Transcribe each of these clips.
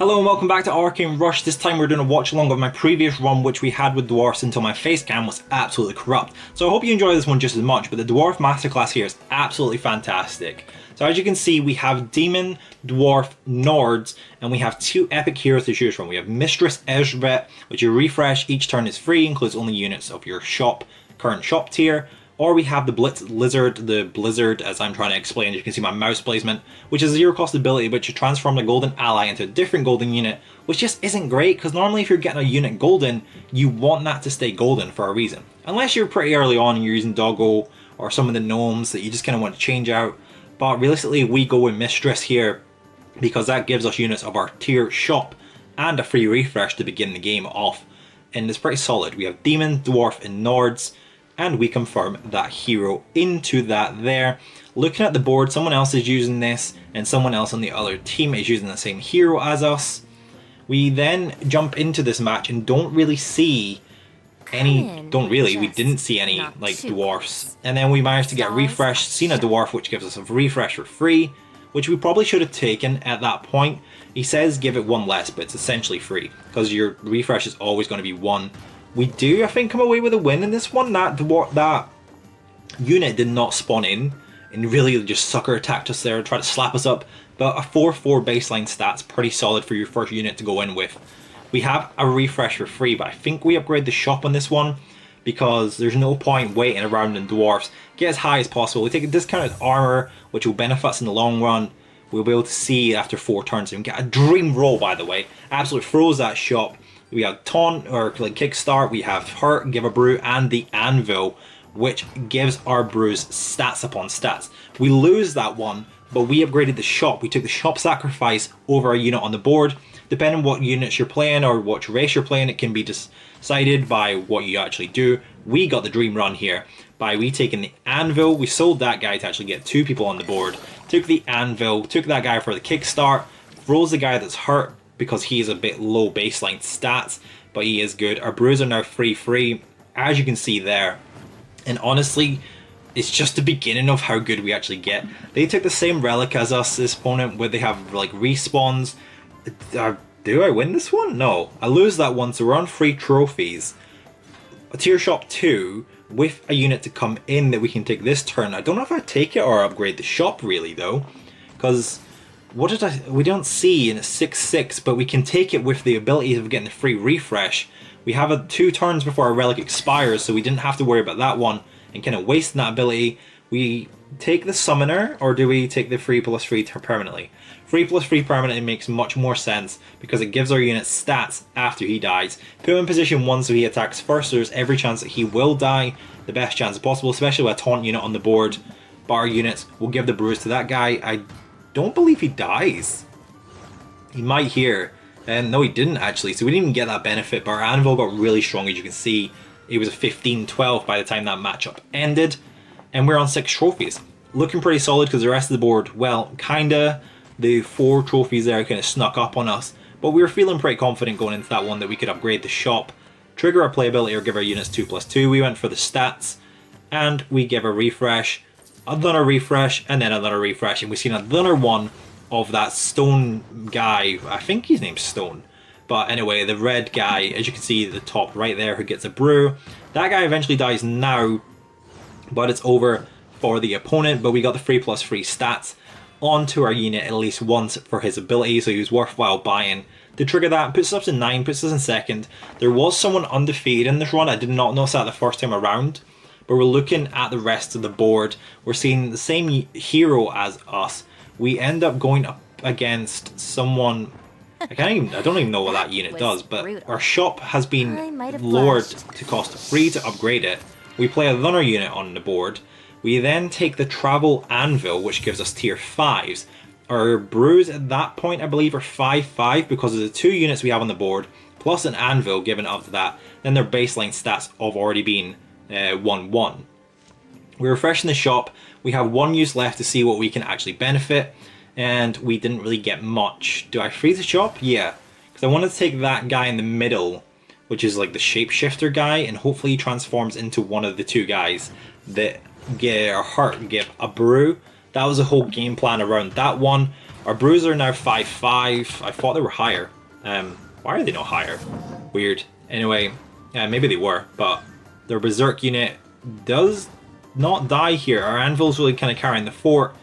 Hello and welcome back to Arcane Rush. This time we're doing a watch along of my previous run which we had with Dwarfs until my face cam was absolutely corrupt. So I hope you enjoy this one just as much, but the Dwarf masterclass here is absolutely fantastic. So as you can see, we have Demon, Dwarf, Nords, and we have two epic heroes to choose from. We have Mistress Ezret, which you refresh each turn is free, includes only units of your current shop tier. Or we have the Blitz Lizard, the Blizzard, as I'm trying to explain. You can see my mouse placement, which is a zero cost ability, which you transform a golden ally into a different golden unit, which just isn't great, because normally if you're getting a unit golden, you want that to stay golden for a reason. Unless you're pretty early on and you're using Doggo or some of the gnomes that you just kind of want to change out. But realistically, we go with Mistress here, because that gives us units of our tier shop and a free refresh to begin the game off. And it's pretty solid. We have Demon, Dwarf, and Nords. And we confirm that hero into that there. Looking at the board, someone else is using this and someone else on the other team is using the same hero as us. We then jump into this match and don't really see any, we didn't see any like dwarfs. And then we managed to get refreshed, seen a dwarf which gives us a refresh for free, which we probably should have taken at that point. He says give it one less, but it's essentially free because your refresh is always going to be one. We do, I think, come away with a win in this one. That unit did not spawn in and really just sucker attacked us there and tried to slap us up. But a 4-4 baseline stat's pretty solid for your first unit to go in with. We have a refresh for free, but I think we upgrade the shop on this one because there's no point waiting around in Dwarfs. Get as high as possible. We take a discounted armor, which will benefit us in the long run. We'll be able to see after 4 turns and get a dream roll, by the way. Absolutely froze that shop. We have Taunt, or like Kickstart, we have Hurt, Give a Brew, and the Anvil, which gives our brews stats upon stats. We lose that one, but we upgraded the shop. We took the shop sacrifice over a unit on the board. Depending on what units you're playing or what race you're playing, it can be decided by what you actually do. We got the dream run here by we taking the Anvil. We sold that guy to actually get 2 people on the board. Took the Anvil, took that guy for the Kickstart, froze the guy that's hurt, because he is a bit low baseline stats, but he is good. Our brews are now free, as you can see there. And honestly, it's just the beginning of how good we actually get. They took the same relic as us, this opponent, where they have like respawns. Do I win this one? No. I lose that one, so we're on free trophies. A tier shop 2 with a unit to come in that we can take this turn. I don't know if I take it or upgrade the shop really though, because we don't see in a 6-6, but we can take it with the ability of getting the free refresh. We have 2 turns before our relic expires, so we didn't have to worry about that one and kind of wasting that ability. We take the summoner, or do we take the 3+3 permanently? 3+3 permanently makes much more sense because it gives our unit stats after he dies. Put him in position 1 so he attacks first, so there's every chance that he will die, the best chance possible, especially with a taunt unit on the board. But our units will give the brews to that guy. I don't believe he dies. He might here. And no, he didn't actually, so we didn't even get that benefit, but our Anvil got really strong, as you can see. It was a 15-12 by the time that matchup ended, and we're on 6 trophies. Looking pretty solid because the rest of the board, well, kinda. The 4 trophies there kind of snuck up on us, but we were feeling pretty confident going into that one that we could upgrade the shop, trigger our playability, or give our units 2+2. We went for the stats, and we give a refresh, another refresh, and then another refresh, and we've seen another one of that stone guy. I think his name's Stone, but anyway, the red guy, as you can see at the top right there, who gets a brew. That guy eventually dies now, but it's over for the opponent. But we got the 3+3 stats onto our unit at least once for his ability, so he was worthwhile buying to trigger that. Puts us up to 9, puts us in second. There was someone undefeated in this run. I did not notice that the first time around. But we're looking at the rest of the board. We're seeing the same hero as us. We end up going up against someone. I don't even know what that unit does, but our shop has been lowered to cost 3 to upgrade it. We play another unit on the board. We then take the Travel Anvil, which gives us tier 5s. Our brews at that point, I believe, are 5-5 because of the 2 units we have on the board, plus an Anvil given up to that. Then their baseline stats have already been 1-1. We're refreshing the shop. We have 1 use left to see what we can actually benefit, and we didn't really get much. Do I freeze the shop? Yeah, because I wanted to take that guy in the middle, which is like the shapeshifter guy, and hopefully he transforms into one of the 2 guys that get hurt, give a brew. That was a whole game plan around that one. Our brews are now 5-5. I thought they were higher. Why are they not higher? Weird. Anyway, maybe they were, but their berserk unit does not die here. Our anvil's really kind of carrying the fort.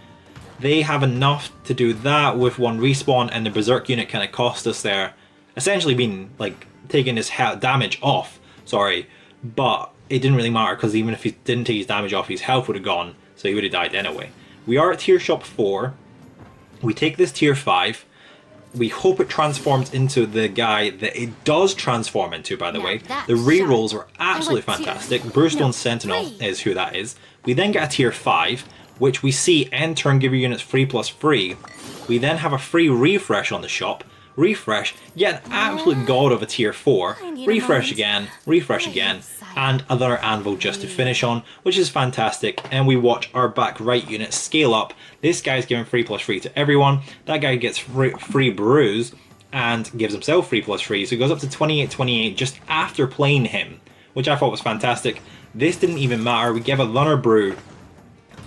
They have enough to do that with one respawn, and the berserk unit kind of cost us there. Essentially being like taking his damage off, sorry, but it didn't really matter because even if he didn't take his damage off, his health would have gone, so he would have died anyway. We are at tier shop 4. We take this tier 5. We hope it transforms into the guy that it does transform into, by the way. The rerolls were absolutely fantastic. Brewstone Sentinel is who that is. We then get a tier 5, which we see end turn give your units free plus free. We then have a free refresh on the shop. Refresh, yet an absolute god of a tier 4. Refresh again, and another anvil just to finish on, which is fantastic. And we watch our back right unit scale up. This guy's giving free plus free to everyone. That guy gets free brews and gives himself free plus free. So it goes up to 28-28 just after playing him, which I thought was fantastic. This didn't even matter. We gave a runner brew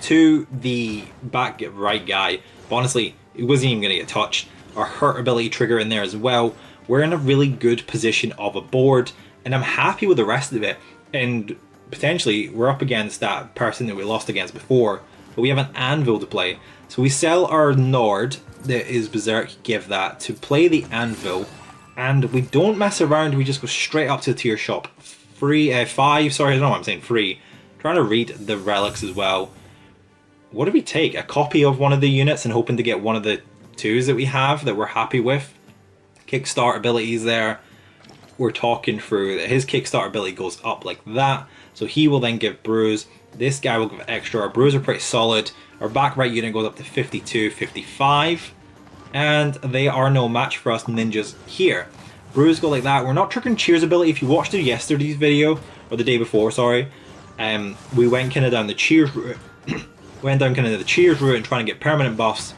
to the back right guy, but honestly, it wasn't even going to get touched. Our hurt ability trigger in there as well. We're in a really good position of a board, and I'm happy with the rest of it. And potentially we're up against that person that we lost against before, but we have an anvil to play. So we sell our Nord that is berserk, give that to play the anvil, and we don't mess around. We just go straight up to the tier shop. 5, sorry, I don't know why I'm saying 3. Trying to read the relics as well. What did we take? A copy of one of the units and hoping to get one of the 2s that we have that we're happy with. Kickstart abilities there. We're talking through that his kickstart ability goes up like that, so he will then give brews. This guy will give extra. Our brews are pretty solid. Our back right unit goes up to 52-55, and they are no match for us ninjas here. Brews go like that. We're not triggering cheers ability. If you watched it yesterday's video, or the day before, sorry, we went kind of down the cheers route. Went down kind of the cheers route and trying to get permanent buffs,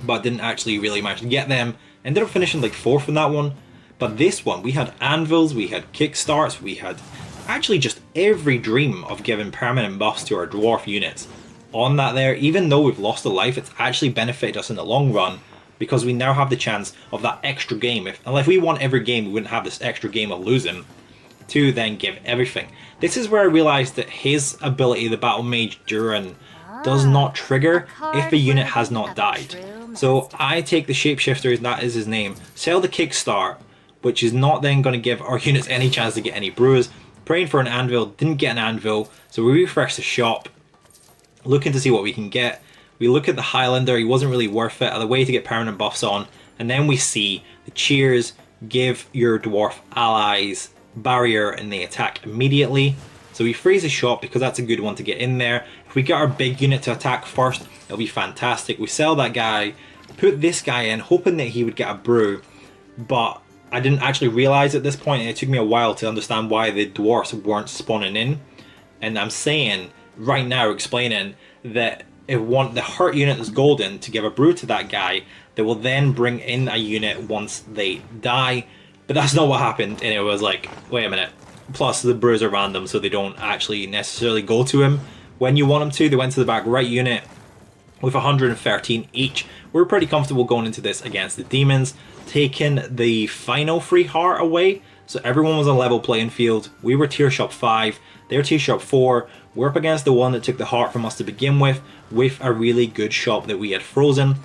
but didn't actually really manage to get them. Ended up finishing like 4th in that one. But this one, we had anvils, we had kickstarts, we had actually just every dream of giving permanent buffs to our dwarf units on that there. Even though we've lost a life, it's actually benefited us in the long run, because we now have the chance of that extra game. If we won every game, we wouldn't have this extra game of losing to then give everything. This is where I realized that his ability, the Battle Mage Duran, does not trigger if a unit has not died. So I take the Shapeshifter, that is his name, sell the Kickstart, which is not then going to give our units any chance to get any brews. Praying for an anvil, didn't get an anvil, so we refresh the shop, looking to see what we can get. We look at the Highlander, he wasn't really worth it, the way to get permanent buffs on, and then we see the cheers, give your dwarf allies barrier and they attack immediately. So we freeze the shop because that's a good one to get in there. If we get our big unit to attack first, it'll be fantastic. We sell that guy, put this guy in, hoping that he would get a brew, but I didn't actually realize at this point, and it took me a while to understand why the dwarfs weren't spawning in. And I'm saying right now, explaining that if the hurt unit is golden to give a brew to that guy, they will then bring in a unit once they die. But that's not what happened, and it was like, wait a minute. Plus the brews are random, so they don't actually necessarily go to him when you want them to. They went to the back right unit with 113 each. We're pretty comfortable going into this against the demons, taking the final free heart away. So everyone was on a level playing field. We were tier shop 5, they're tier shop 4. We're up against the one that took the heart from us to begin with a really good shop that we had frozen.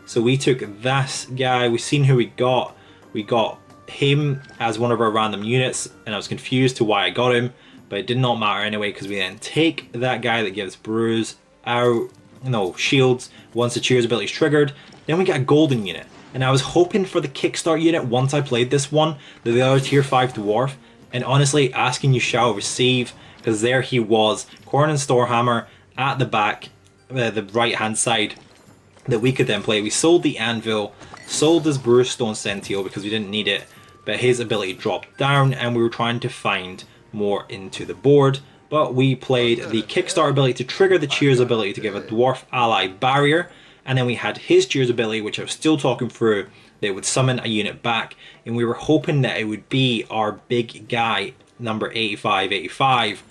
So we took this guy, we've seen who we got. We got him as one of our random units, and I was confused to why I got him, but it did not matter anyway, because we then take that guy that gives brews out, shields once the cheers ability is triggered. Then we get a golden unit, and I was hoping for the kickstart unit once I played this one, the other tier 5 dwarf, and honestly, asking you shall receive, because there he was, Corn and Storehammer at the back, the right hand side, that we could then play. We sold the anvil, sold his Brewstone Sentinel because we didn't need it, but his ability dropped down and we were trying to find more into the board. But we played the Kickstart ability to trigger the Cheers ability to give a dwarf ally barrier, and then we had his Cheers ability, which I was still talking through, that would summon a unit back, and we were hoping that it would be our big guy, number 85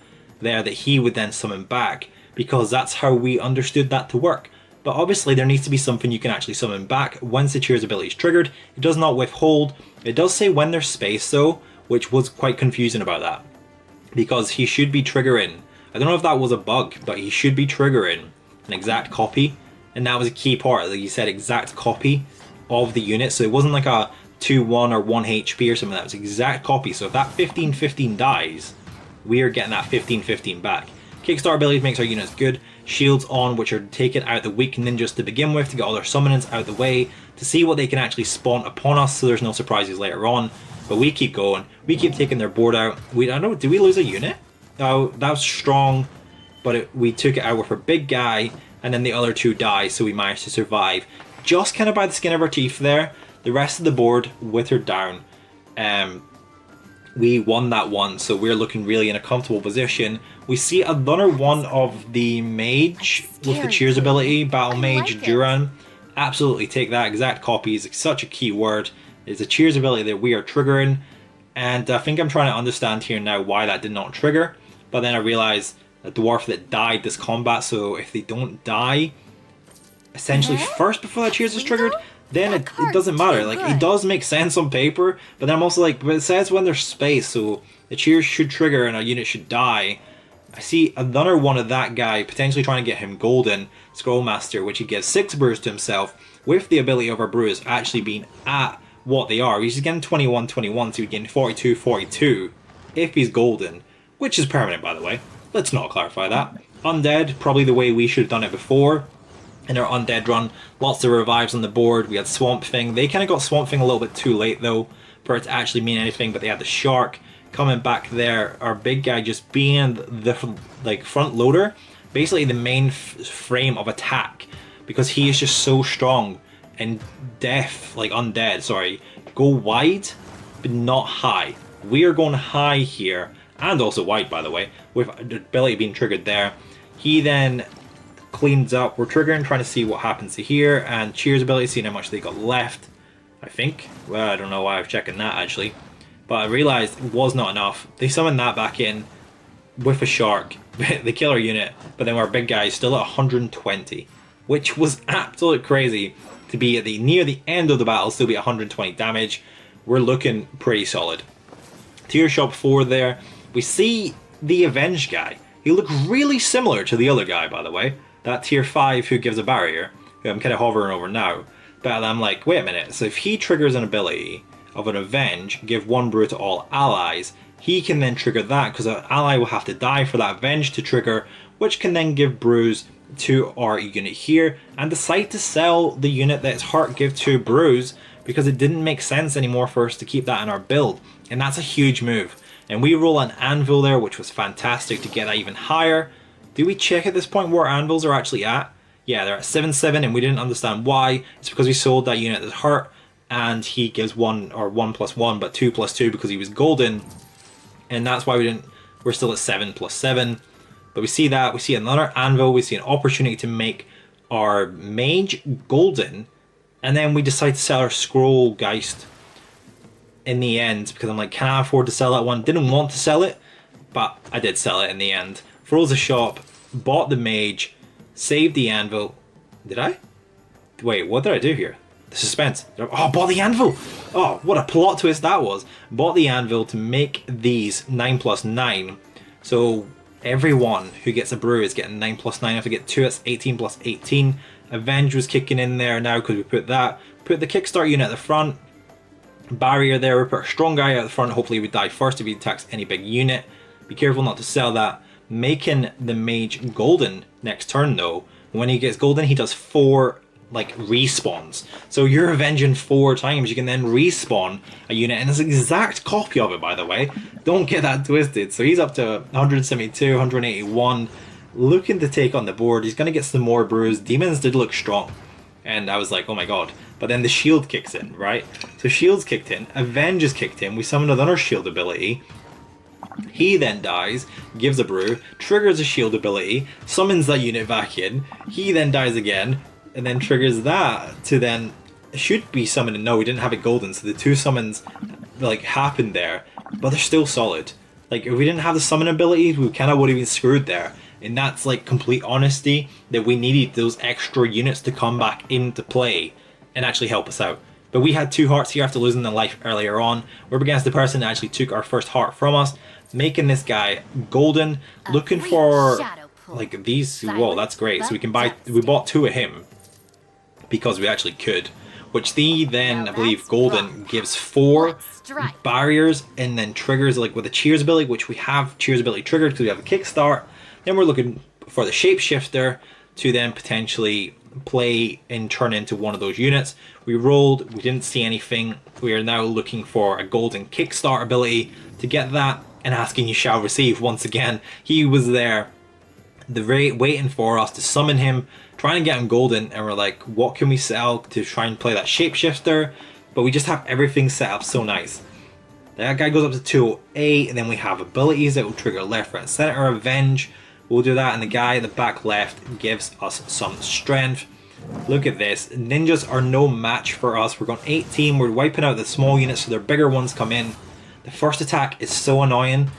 there, that he would then summon back, because that's how we understood that to work. but obviously there needs to be something you can actually summon back once the Cheers ability is triggered. It does not withhold. It does say when there's space though, which was quite confusing about that, because he should be triggering, I don't know if that was a bug, but he should be triggering an exact copy, and that was a key part, like you said, exact copy of the unit, so it wasn't like a 2-1 or 1 HP or something, that was exact copy. So if that 15-15 dies, we are getting that 15-15 back. Kickstart ability makes our units good. Shields on, which are taking out the weak ninjas to begin with, to get all their summonings out of the way, to see what they can actually spawn upon us, so there's no surprises later on. But we keep going, we keep taking their board out. I don't know, did we lose a unit? Oh, that was strong, but we took it out with our big guy, and then the other two die, so we managed to survive. Just kind of by the skin of our teeth there. The rest of the board withered down. We won that one, so we're looking really in a comfortable position. We see another one of the mage with the Cheers ability, Battle Mage Duran. Absolutely take that, exact copy is such a key word. It's a Cheers ability that we are triggering, and I think I'm trying to understand here now why that did not trigger, but then I realized a dwarf that died this combat, so if they don't die essentially first before that Cheers is triggered, then it doesn't matter. Like, it does make sense on paper, but then I'm also like, but it says when there's space, so the Cheers should trigger and a unit should die. I see another one of that guy potentially trying to get him golden Scrollmaster, which he gives 6 brews to himself, with the ability of our brews actually being at what they are. He's getting 21-21, so he's getting 42-42 if he's golden, which is permanent, by the way. Let's not clarify that. Undead, probably the way we should have done it before. In our undead run, lots of revives on the board. We had Swamp Thing. They kind of got Swamp Thing a little bit too late though for it to actually mean anything, but they had the Shark coming back there. Our big guy just being the front loader, basically the main frame of attack, because he is just so strong. And undead, sorry, go wide but not high. We are going high here, and also wide, by the way, with the ability being triggered there. He then cleans up. We're triggering, trying to see what happens to here, and Cheers ability, seeing how much they got left, I think. Well, I don't know why I was checking that actually, but I realized it was not enough. They summoned that back in with a Shark. They kill our unit, but then our big guy is still at 120, which was absolutely crazy to be at near the end of the battle, still be 120 damage. We're looking pretty solid. Tier Shop 4 there. We see the Avenged guy. He looked really similar to the other guy, by the way. That tier 5 who gives a barrier, who I'm kind of hovering over now. But I'm like, wait a minute, so if he triggers an ability of an Avenge, give 1 brew to all allies, he can then trigger that, because an ally will have to die for that Avenge to trigger, which can then give brews to our unit here, and decide to sell the unit that its heart give to brews, because it didn't make sense anymore for us to keep that in our build, and that's a huge move. And we roll an anvil there, which was fantastic to get that even higher. Do we check at this point where anvils are actually at? Yeah, they're at 7-7, and we didn't understand why. It's because we sold that unit that's hurt, and he gives 1 or 1+1, but 2+2 because he was golden, and that's why we're still at 7+7. But we see that, we see another anvil, we see an opportunity to make our mage golden, and then we decide to sell our scroll geist in the end, because I'm like, can I afford to sell that one? Didn't want to sell it, but I did sell it in the end. Froze the shop, bought the mage, saved the anvil. Did I? Wait, what did I do here? The suspense. Oh, bought the anvil! Oh, what a plot twist that was. Bought the anvil to make these 9+9. So everyone who gets a brew is getting 9+9. If I get 2, it's 18+18. Avenge was kicking in there now because we put that. Put the kickstart unit at the front. Barrier there, we put a strong guy at the front. Hopefully we die first if he attacks any big unit. Be careful not to sell that. Making the mage golden next turn though. When he gets golden, he does 4 respawns. So you're avenging 4 times. You can then respawn a unit, and it's an exact copy of it, by the way. Don't get that twisted. So he's up to 172, 181, looking to take on the board. He's gonna get some more brews. Demons did look strong, and I was like, oh my god. But then the shield kicks in, right? So shield's kicked in, Avenge is kicked in, we summon another shield ability. He then dies, gives a brew, triggers a shield ability, summons that unit back in, he then dies again, and then triggers that to then, should be summoning, no, we didn't have it golden, so the 2 summons happened there, but they're still solid. If we didn't have the summon ability, we kind of would have been screwed there. And that's like complete honesty, that we needed those extra units to come back into play and actually help us out. But we had 2 hearts here after losing the life earlier on. We're up against the person that actually took our first heart from us, making this guy golden, looking for like these. Whoa, that's great. So we can buy, we bought 2 of him because we actually could, which then I believe golden gives 4 barriers and then triggers like with the cheers ability, which we have cheers ability triggered because we have a kickstart. Then we're looking for the shapeshifter to then potentially play and turn into one of those units. We rolled, we didn't see anything. We are now looking for a golden kickstart ability to get that, and asking you shall receive. Once again, he was there, waiting for us to summon him, trying to get him golden, and we're like, what can we sell to try and play that shapeshifter? But we just have everything set up so nice. That guy goes up to 208, and then we have abilities that will trigger left, right, center, avenge. We'll do that, and the guy at the back left gives us some strength. Look at this. Ninjas are no match for us. We're going 18. We're wiping out the small units so their bigger ones come in. The first attack is so annoying.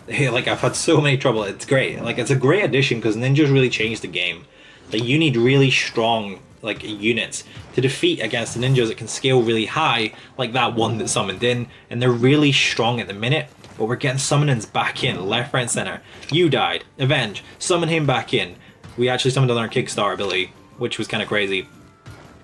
Like, I've had so many trouble. It's great. Like, it's a great addition because ninjas really changed the game. Like, you need really strong like units to defeat against the ninjas that can scale really high, like that one that summoned in, and they're really strong at the minute. But we're getting summonings back in, left, right, center. You died. Avenge. Summon him back in. We actually summoned on our Kickstart ability, which was kind of crazy.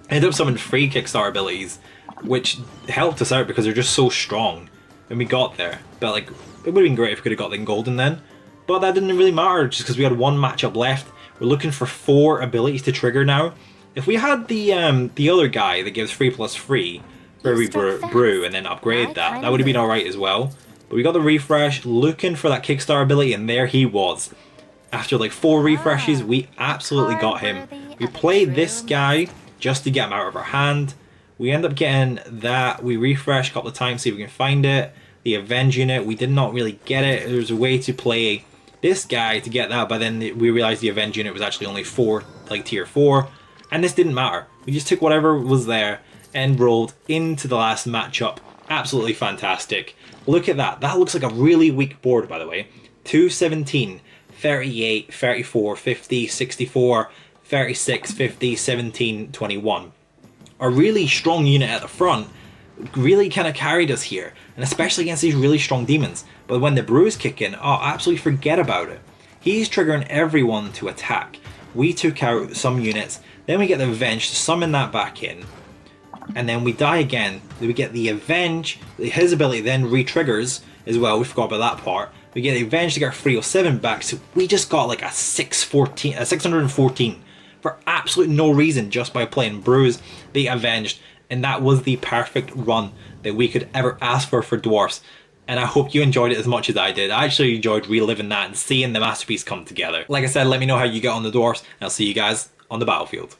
I ended up summoning 3 Kickstart abilities, which helped us out because they're just so strong. And we got there. But like, it would have been great if we could have got the golden then. But that didn't really matter just because we had 1 matchup left. We're looking for 4 abilities to trigger now. If we had the other guy that gives 3+3, where we brew and then upgrade that, that would have been alright as well. But we got the refresh, looking for that Kickstart ability, and there he was. After like 4 refreshes, we absolutely got him. We played this guy just to get him out of our hand. We end up getting that. We refresh a couple of times, see if we can find it. The Avenge unit, we did not really get it. There was a way to play this guy to get that, but then we realized the Avenge unit was actually only 4, like tier 4. And this didn't matter. We just took whatever was there and rolled into the last matchup. Absolutely fantastic. Look at that. That looks like a really weak board, by the way. 217, 38, 34, 50, 64, 36, 50, 17, 21. A really strong unit at the front really kind of carried us here, and especially against these really strong demons. But when the brews kick in, oh, absolutely forget about it. He's triggering everyone to attack. We took out some units, then we get the Avenge to summon that back in, and then we die again. We get the Avenge, his ability then re-triggers as well, we forgot about that part. We get the Avenge to get our 307 back, so we just got like a 614 for absolute no reason just by playing brews, the Avenged, and that was the perfect run that we could ever ask for Dwarfs. And I hope you enjoyed it as much as I did. I actually enjoyed reliving that and seeing the masterpiece come together. Like I said, let me know how you get on the Dwarfs, and I'll see you guys on the battlefield.